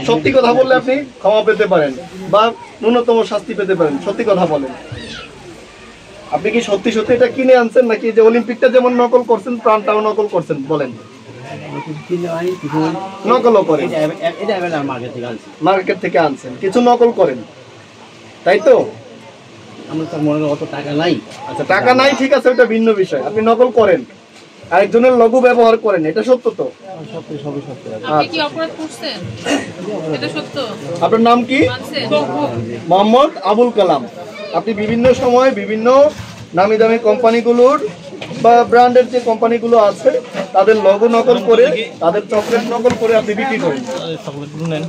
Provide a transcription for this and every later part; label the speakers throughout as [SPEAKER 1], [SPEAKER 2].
[SPEAKER 1] সত্যি কথা বললে আপনি ক্ষমা পেতে পারেন বা ন্যূনতম শাস্তি পেতে পারেন। সত্যি কথা বলেন, আপনি কি সত্যি সত্যি এটা কিনে আনছেন নাকি যে অলিম্পিকটা যেমন নকল করছেন প্রাণটাও নকল করছেন? বলেন। নকলও করেন, মার্কেট থেকে আনছেন, কিছু নকল করেন, তাই তো?
[SPEAKER 2] আমার তো মনে অত টাকা নাই।
[SPEAKER 1] আচ্ছা, টাকা নাই, ঠিক আছে, ওটা ভিন্ন বিষয়। আপনি নকল করেন, আরেকজনের লঘু ব্যবহার করেন, এটা সত্য তো?
[SPEAKER 2] সত্যি, সবই সত্য।
[SPEAKER 3] আপনি কি অপরাধ করছেন? এটা সত্য?
[SPEAKER 1] আপনার নাম কি? মোহাম্মদ আবুল কালাম। আপনি বিভিন্ন সময় বিভিন্ন নামি দামি কোম্পানিগুলোর বা ব্র্যান্ডের যে কোম্পানিগুলো আছে তাদের লোগো নকল করে, তাদের চকলেট নকল করে আপনি বিক্রি করেন।
[SPEAKER 2] চকলেটগুলো নেন।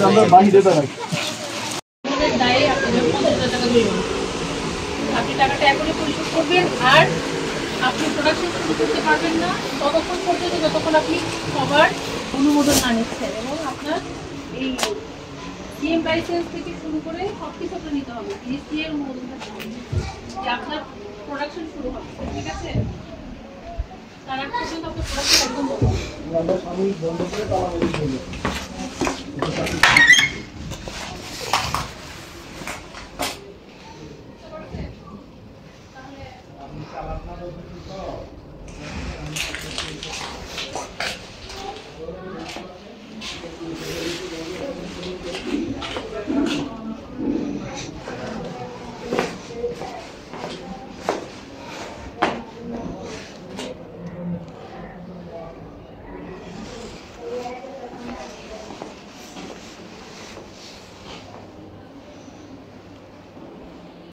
[SPEAKER 1] আমরা বাহিরে দাঁড়াই।
[SPEAKER 3] আপনি টাকাটা এখনই পরিশোধ করবেন, আর আপনি প্রোডাকশন শুরু করতে পারবেন না ততক্ষণ পর্যন্ত যতক্ষণ আপনি সবার অনুমোদন না নিচ্ছেন, এবং আপনার এই সিএম লাইসেন্স থেকে শুরু করে সব কিছু আপনার নিতে হবে, ডিসি এর অনুমোদনটা যে আপনার প্রোডাকশন শুরু হবে, ঠিক আছে? তার আগ পর্যন্ত আপনার প্রোডাকশন একদম বন্ধ।
[SPEAKER 1] আমরা সাময়িক বন্ধ করে তালা মেরে দিই।